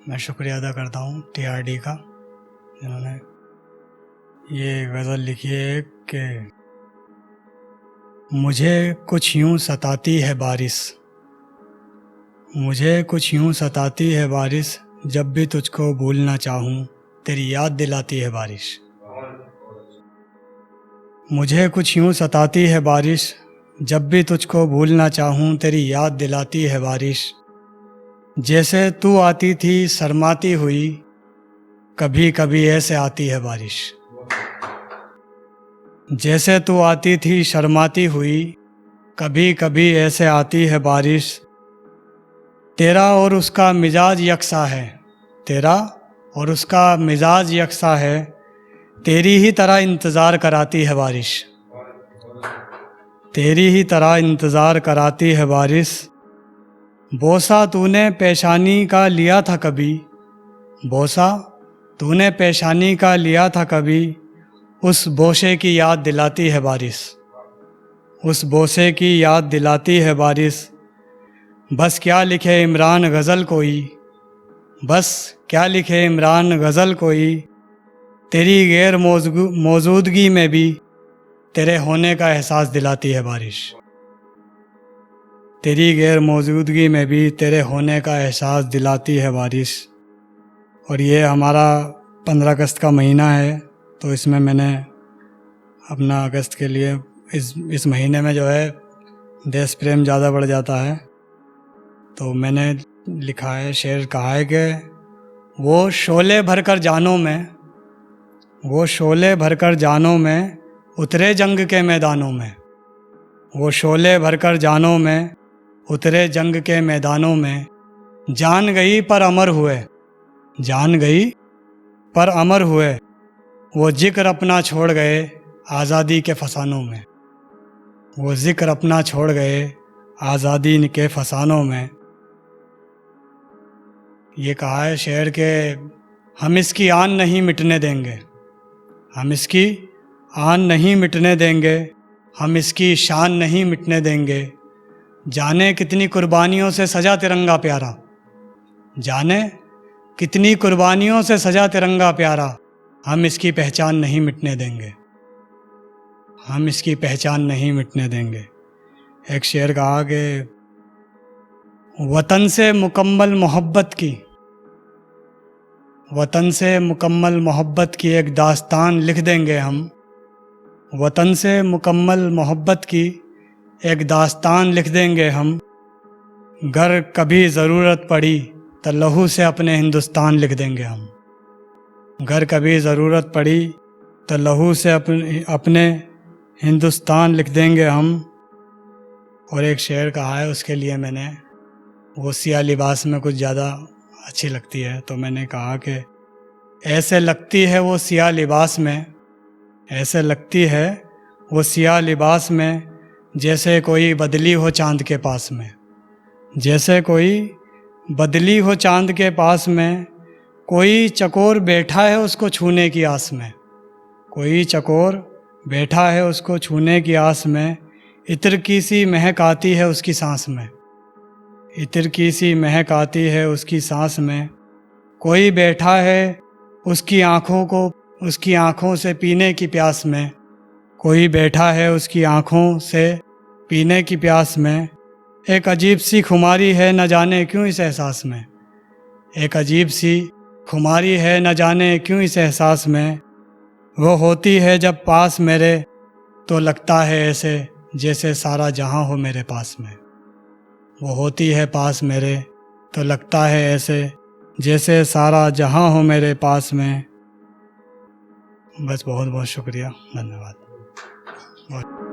मैं शुक्रिया अदा करता हूँ TRD का, जिन्होंने ये गज़ल लिखी है कि मुझे कुछ यूँ सताती है बारिश, मुझे कुछ यूँ सताती है बारिश, जब भी तुझको भूलना चाहूँ तेरी याद दिलाती है बारिश। मुझे कुछ यूँ सताती है बारिश, जब भी तुझको भूलना चाहूँ तेरी याद दिलाती है बारिश। जैसे तू आती थी शर्माती हुई, कभी कभी ऐसे आती है बारिश। जैसे तू आती थी शर्माती हुई, कभी कभी ऐसे आती है बारिश। तेरा और उसका मिजाज यकसा है, तेरा और उसका मिजाज यकसा है, तेरी ही तरह इंतज़ार कराती है बारिश, तेरी ही तरह इंतज़ार कराती है बारिश। बोसा तूने पेशानी का लिया था कभी, बोसा तूने पेशानी का लिया था कभी, उस बोसे की याद दिलाती है बारिश, उस बोसे की याद दिलाती है बारिश। बस क्या लिखे इमरान गज़ल कोई, बस क्या लिखे इमरान गज़ल कोई, तेरी गैर मौजूदगी में भी तेरे होने का एहसास दिलाती है बारिश, तेरी गैर मौजूदगी में भी तेरे होने का एहसास दिलाती है बारिश। और ये हमारा 15 अगस्त का महीना है, तो इसमें मैंने अपना अगस्त के लिए इस महीने में जो है देश प्रेम ज़्यादा बढ़ जाता है, तो मैंने लिखा है, शेर कहा है कि वो शोले भरकर जानों में, वो शोले भरकर जानों में उतरे जंग के मैदानों में, वो शोले भरकर जानों में उतरे जंग के मैदानों में। जान गई पर अमर हुए, जान गई पर अमर हुए, वो जिक्र अपना छोड़ गए आज़ादी के फसानों में, वो जिक्र अपना छोड़ गए आज़ादी के फसानों में। ये कहा है शेर के हम इसकी आन नहीं मिटने देंगे, हम इसकी आन नहीं मिटने देंगे, हम इसकी शान नहीं मिटने देंगे। जाने कितनी कुर्बानियों से सजा तिरंगा प्यारा, जाने कितनी कुर्बानियों से सजा तिरंगा प्यारा, हम इसकी पहचान नहीं मिटने देंगे, हम इसकी पहचान नहीं मिटने देंगे। एक शेर कहा कि वतन से मुकम्मल मोहब्बत की, वतन से मुकम्मल मोहब्बत की एक दास्तान लिख देंगे हम, वतन से मुकम्मल मोहब्बत की एक दास्तान लिख देंगे हम। गर कभी ज़रूरत पड़ी तो लहू से अपने हिंदुस्तान लिख देंगे हम, गर कभी ज़रूरत पड़ी तो लहू से अपने हिंदुस्तान लिख देंगे हम। और एक शेर कहा है, उसके लिए मैंने वो सिया लिबास में कुछ ज़्यादा अच्छी लगती है, तो मैंने कहा कि ऐसे लगती है वो सिया लिबास में, ऐसे लगती है वो सिया लिबास में, जैसे कोई बदली हो चांद के पास में, जैसे कोई बदली हो चांद के पास में। कोई चकोर बैठा है उसको छूने की आस में, कोई चकोर बैठा है उसको छूने की आस में। इत्र की सी महक आती है उसकी सांस में, इत्र की सी महक आती है उसकी सांस में। कोई बैठा है उसकी आँखों को, उसकी आँखों से पीने की प्यास में, कोई बैठा है उसकी आँखों से पीने की प्यास में। एक अजीब सी खुमारी है न जाने क्यों इस एहसास में, एक अजीब सी खुमारी है न जाने क्यों इस एहसास में। वो होती है जब पास मेरे तो लगता है ऐसे जैसे सारा जहां हो मेरे पास में, वो होती है पास मेरे तो लगता है ऐसे जैसे सारा जहां हो मेरे पास में। बस बहुत बहुत शुक्रिया, धन्यवाद। बहुत